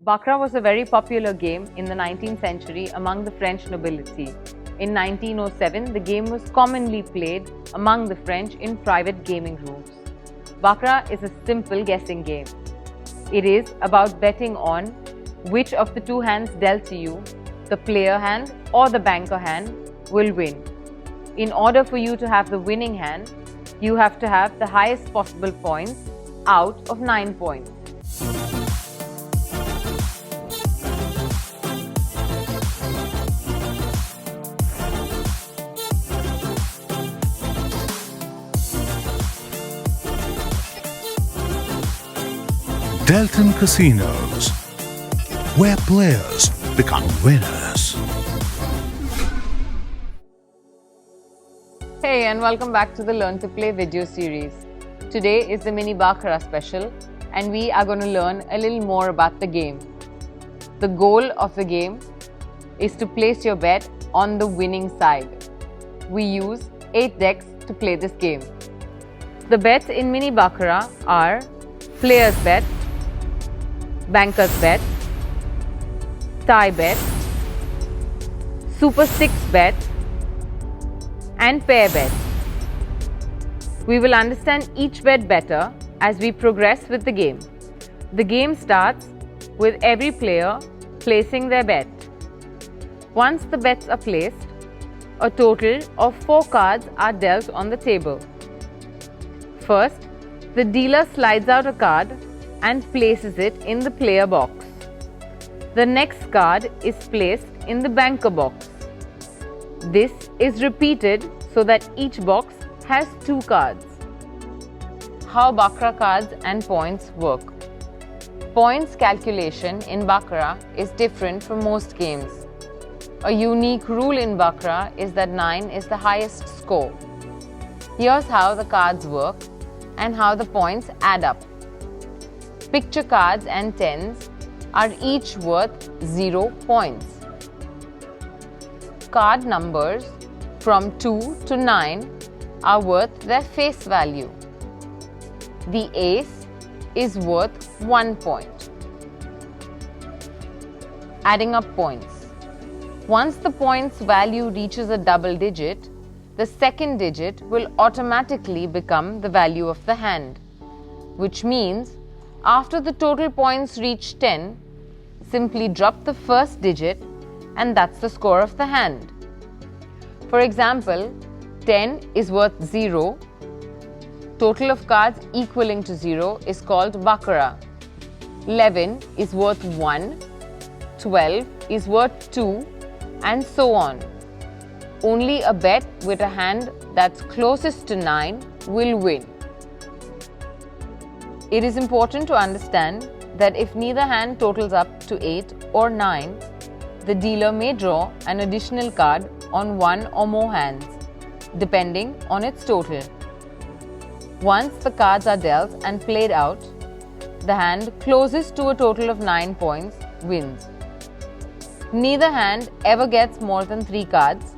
Baccarat was a very popular game in the 19th century among the French nobility. In 1907, the game was commonly played among the French in private gaming rooms. Baccarat is a simple guessing game. It is about betting on which of the two hands dealt to you, the player hand or the banker hand, will win. In order for you to have the winning hand, you have to have the highest possible points out of 9 points. Deltin Casinos, where players become winners. Hey, and welcome back to the Learn to Play video series. Today is the Mini Baccarat special, and we are going to learn a little more about the game. The goal of the game is to place your bet on the winning side. We use 8 decks to play this game. The bets in Mini Baccarat are player's bet, banker's bet, tie bet, super 6 bet, and pair bet. We will understand each bet better as we progress with the game. The game starts with every player placing their bet. Once the bets are placed, a total of 4 cards are dealt on the table. First, the dealer slides out a card and places it in the player box. The next card is placed in the banker box. This is repeated so that each box has 2 cards. How Baccarat cards and points work. Points calculation in Baccarat is different from most games. A unique rule in Baccarat is that 9 is the highest score. Here's how the cards work and how the points add up. Picture cards and tens are each worth 0 points. Card numbers from 2 to 9 are worth their face value. The ace is worth 1 point. Adding up points. Once the points value reaches a double digit, the second digit will automatically become the value of the hand, which means after the total points reach 10, simply drop the first digit and that's the score of the hand. For example, 10 is worth 0. Total of cards equaling to 0 is called Baccarat. 11 is worth 1. 12 is worth 2, and so on. Only a bet with a hand that's closest to 9 will win. It is important to understand that if neither hand totals up to 8 or 9, the dealer may draw an additional card on one or more hands, depending on its total. Once the cards are dealt and played out, the hand closest to a total of 9 points wins. Neither hand ever gets more than 3 cards.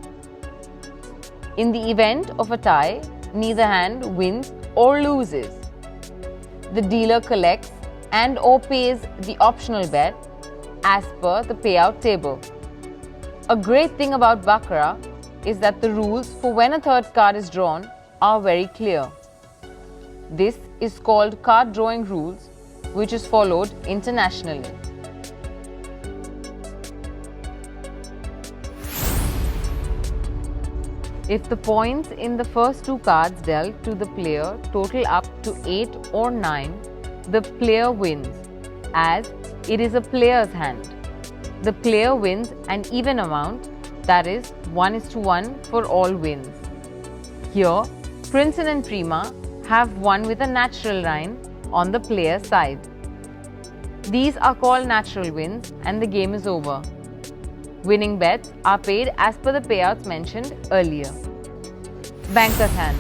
In the event of a tie, neither hand wins or loses. The dealer collects and or pays the optional bet as per the payout table. A great thing about Baccarat is that the rules for when a third card is drawn are very clear. This is called card drawing rules, which is followed internationally. If the points in the first 2 cards dealt to the player total up to 8 or 9, the player wins, as it is a player's hand. The player wins an even amount, that is 1:1 for all wins. Here, Princeton and Prima have won with a natural line on the player's side. These are called natural wins and the game is over. Winning bets are paid as per the payouts mentioned earlier. Banker's hand.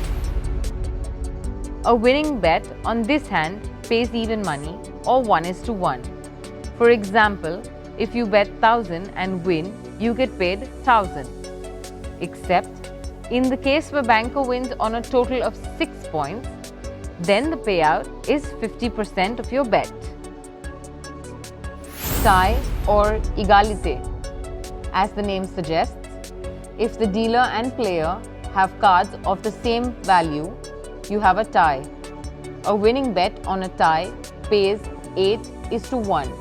A winning bet on this hand pays even money or 1:1. For example, if you bet 1000 and win, you get paid 1000. Except in the case where banker wins on a total of 6 points, then the payout is 50% of your bet. tie or égalité. As the name suggests, if the dealer and player have cards of the same value, you have a tie. A winning bet on a tie pays 8:1.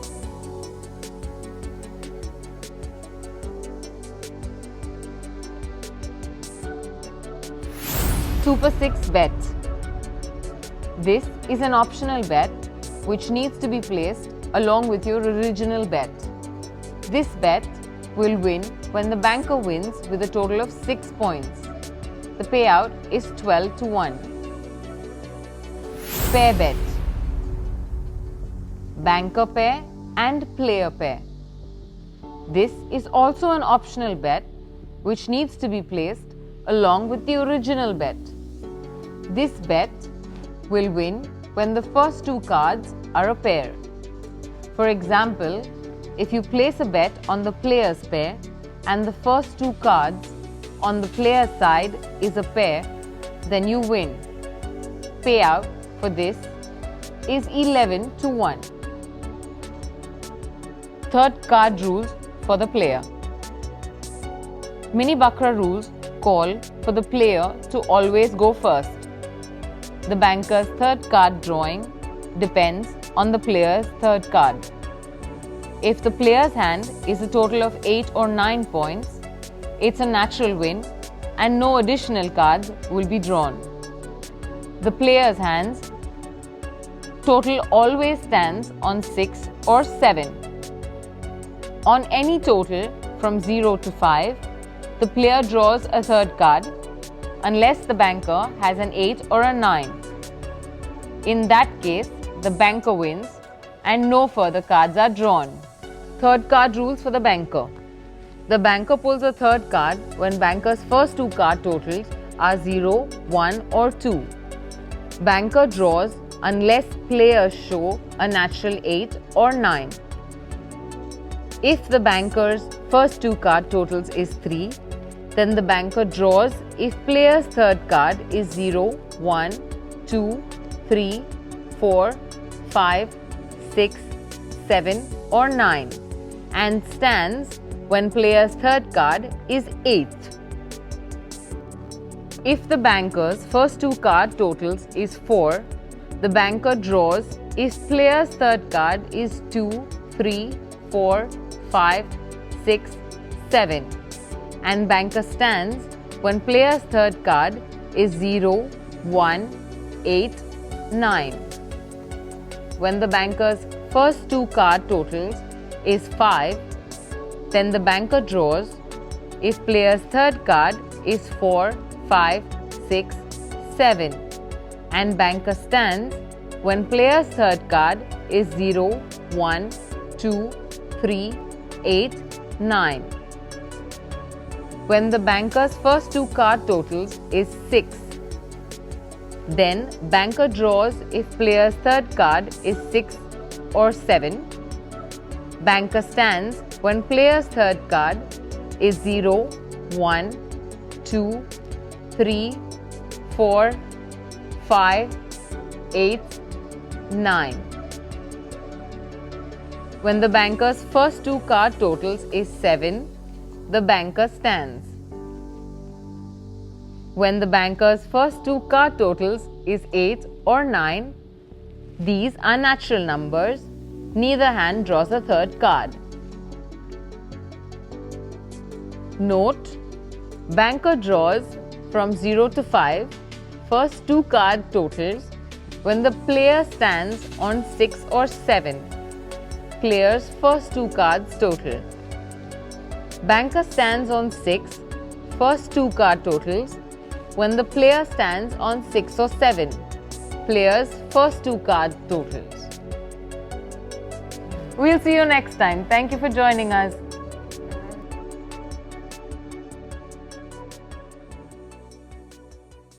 Super 6 bet. This is an optional bet which needs to be placed along with your original bet. This bet will win when the banker wins with a total of 6 points. The payout is 12:1. Pair bet. Banker pair and player pair. This is also an optional bet which needs to be placed along with the original bet. This bet will win when the first two cards are a pair. For example, if you place a bet on the player's pair and the first two cards on the player's side is a pair, then you win. Payout for this is 11:1. Third card rules for the player. Mini Baccarat rules call for the player to always go first. The banker's third card drawing depends on the player's third card. If the player's hand is a total of 8 or 9 points, it's a natural win and no additional cards will be drawn. The player's hands total always stands on 6 or 7. On any total from 0 to 5, the player draws a third card unless the banker has an 8 or a 9. In that case, the banker wins and no further cards are drawn. Third card rules for the banker. The banker pulls a third card when banker's first two card totals are 0, 1 or 2. Banker draws unless players show a natural 8 or 9. If the banker's first two card totals is 3, then the banker draws if player's third card is 0, 1, 2, 3, 4, 5, 6, 7 or 9 and stands when player's third card is 8. If the banker's first two card totals is 4, the banker draws if player's third card is 2, 3, 4, 5, 6, 7 and banker stands when player's third card is 0, 1, 8, 9. When the banker's first two card totals is 5, then the banker draws if player's third card is 4, 5, 6, 7 and banker stands when player's third card is 0, 1, 2, 3, 8, 9. When the banker's first two card totals is 6, then banker draws if player's third card is 6 or 7. Banker stands when player's third card is 0, 1, 2, 3, 4, 5, 8, 9. When the banker's first two card totals is 7, the banker stands. When the banker's first two card totals is 8 or 9, these are natural numbers. Neither hand draws a third card. Note: banker draws from 0 to 5 first two card totals when the player stands on 6 or 7. Player's first two cards total. Banker stands on 6 first two card totals when the player stands on 6 or 7. Player's first two card totals. We'll see you next time. Thank you for joining us.